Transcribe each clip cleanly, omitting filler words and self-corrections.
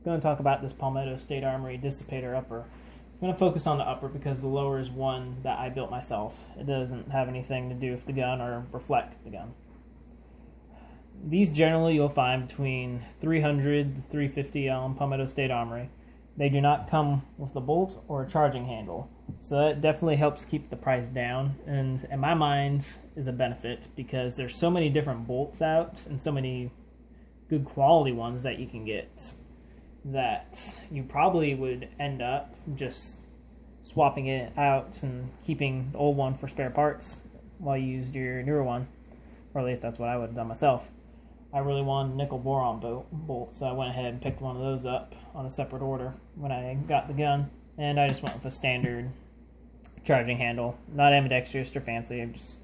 going to talk about this Palmetto State Armory Dissipator upper. I'm going to focus on the upper because the lower is one that I built myself. It doesn't have anything to do with the gun or reflect the gun. These generally you'll find between $300 to $350 on Palmetto State Armory. They do not come with a bolt or a charging handle, so that definitely helps keep the price down, and in my mind is a benefit because there's so many different bolts out and so many good quality ones that you can get that you probably would end up just swapping it out and keeping the old one for spare parts while you used your newer one, or at least that's what I would have done myself. I really wanted a nickel boron bolt, so I went ahead and picked one of those up on a separate order when I got the gun, and I just went with a standard charging handle, not ambidextrous or fancy, just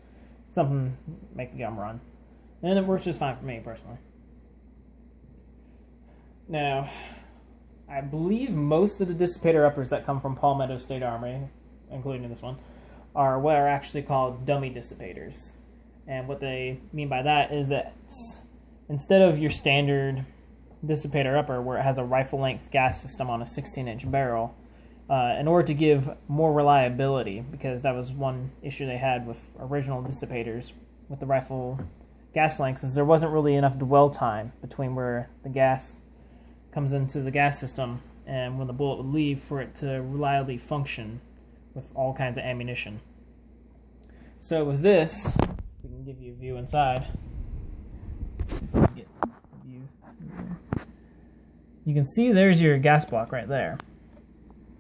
something to make the gun run. And it works just fine for me personally. Now, I believe most of the dissipator uppers that come from Palmetto State Armory, including this one, are what are actually called dummy dissipators. And what they mean by that is that instead of your standard dissipator upper where it has a rifle length gas system on a 16-inch barrel, in order to give more reliability, because that was one issue they had with original dissipators with the rifle gas length, is there wasn't really enough dwell time between where the gas comes into the gas system and when the bullet would leave for it to reliably function with all kinds of ammunition. So with this, we can give you a view inside. You can see there's your gas block right there,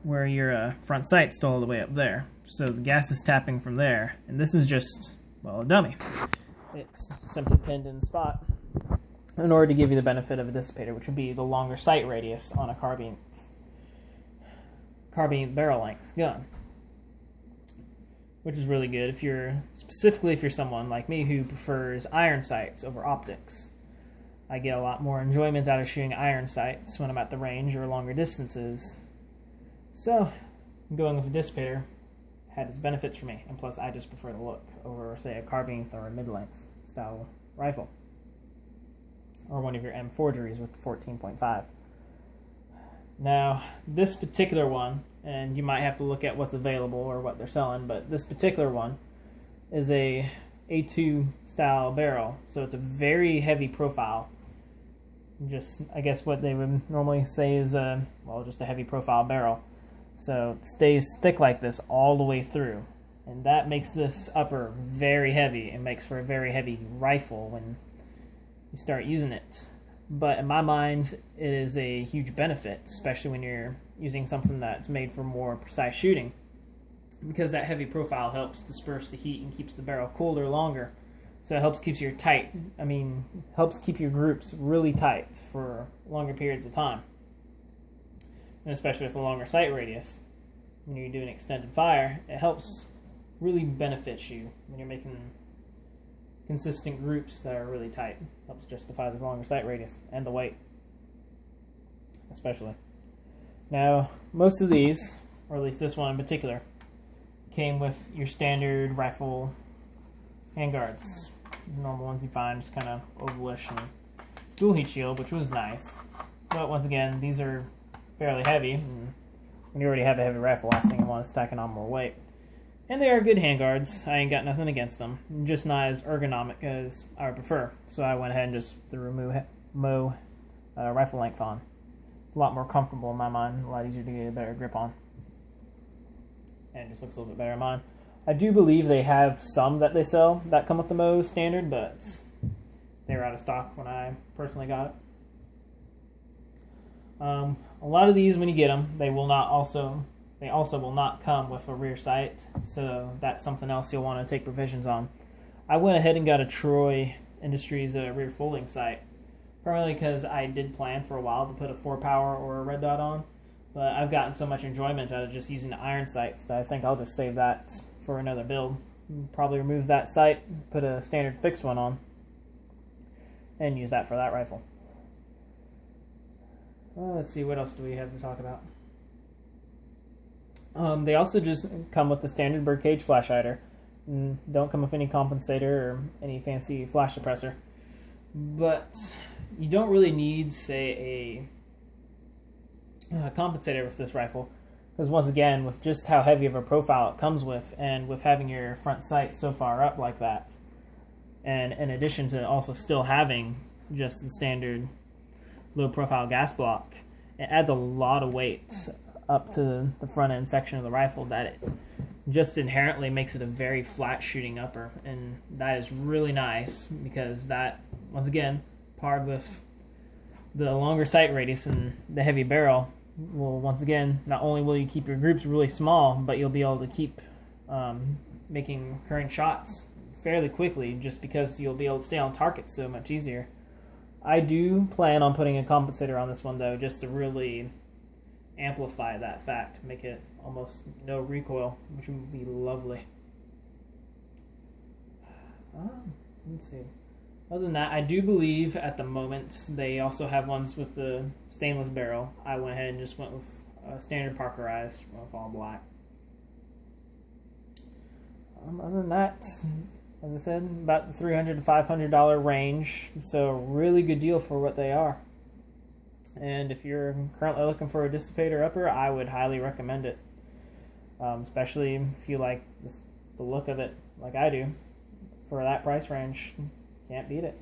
where your front sight's still all the way up there. So the gas is tapping from there, and this is just, well, a dummy. It's simply pinned in the spot in order to give you the benefit of a dissipator, which would be the longer sight radius on a carbine barrel length gun, which is really good specifically if you're someone like me who prefers iron sights over optics. I get a lot more enjoyment out of shooting iron sights when I'm at the range or longer distances. So, going with a dissipator had its benefits for me, and plus I just prefer the look over, say, a carbine or a mid-length style rifle, or one of your M forgeries with the 14.5. Now, this particular one, and you might have to look at what's available or what they're selling, but this particular one is a A2 style barrel, so it's a very heavy profile. Just, I guess what they would normally say is just a heavy profile barrel. So it stays thick like this all the way through, and that makes this upper very heavy and makes for a very heavy rifle when you start using it. But in my mind, it is a huge benefit, especially when you're using something that's made for more precise shooting, because that heavy profile helps disperse the heat and keeps the barrel cooler longer. So it helps keep your groups really tight for longer periods of time, and especially with a longer sight radius. When you're doing extended fire, it helps really benefit you when you're making consistent groups that are really tight. Helps justify the longer sight radius and the weight, especially. Now, most of these, or at least this one in particular, came with your standard rifle handguards. The normal ones you find, just kind of ovalish and dual heat shield, which was nice. But once again, these are fairly heavy, and when you already have a heavy rifle, last thing you want is stacking on more weight. And they are good handguards. I ain't got nothing against them. Just not as ergonomic as I would prefer. So I went ahead and just threw Mo rifle length on. It's a lot more comfortable in my mind, a lot easier to get a better grip on. And it just looks a little bit better in mine. I do believe they have some that they sell that come with the Mo standard, but they were out of stock when I personally got it. A lot of these, when you get them, they also will not come with a rear sight, so that's something else you'll want to take provisions on. I went ahead and got a Troy Industries rear folding sight, primarily because I did plan for a while to put a 4-power or a red dot on, but I've gotten so much enjoyment out of just using the iron sights that I think I'll just save that for another build. Probably remove that sight, put a standard fixed one on, and use that for that rifle. Well, let's see, what else do we have to talk about? They also just come with the standard birdcage flash hider. Don't come with any compensator or any fancy flash suppressor. But you don't really need, say, compensator with this rifle, because once again, with just how heavy of a profile it comes with, and with having your front sight so far up like that, and in addition to also still having just the standard low profile gas block, it adds a lot of weight up to the front end section of the rifle that it just inherently makes it a very flat shooting upper, and that is really nice because that, once again, paired with the longer sight radius and the heavy barrel, will once again, not only will you keep your groups really small, but you'll be able to keep making recurring shots fairly quickly just because you'll be able to stay on target so much easier. I do plan on putting a compensator on this one though, just to really amplify that fact, make it almost no recoil, which would be lovely. Let's see. Other than that, I do believe at the moment they also have ones with the stainless barrel. I went ahead and just went with a standard Parkerized with all black. Other than that, as I said, about the $300 to $500 range, so really good deal for what they are. And if you're currently looking for a dissipator upper, I would highly recommend it, especially if you like the look of it like I do. For that price range, can't beat it.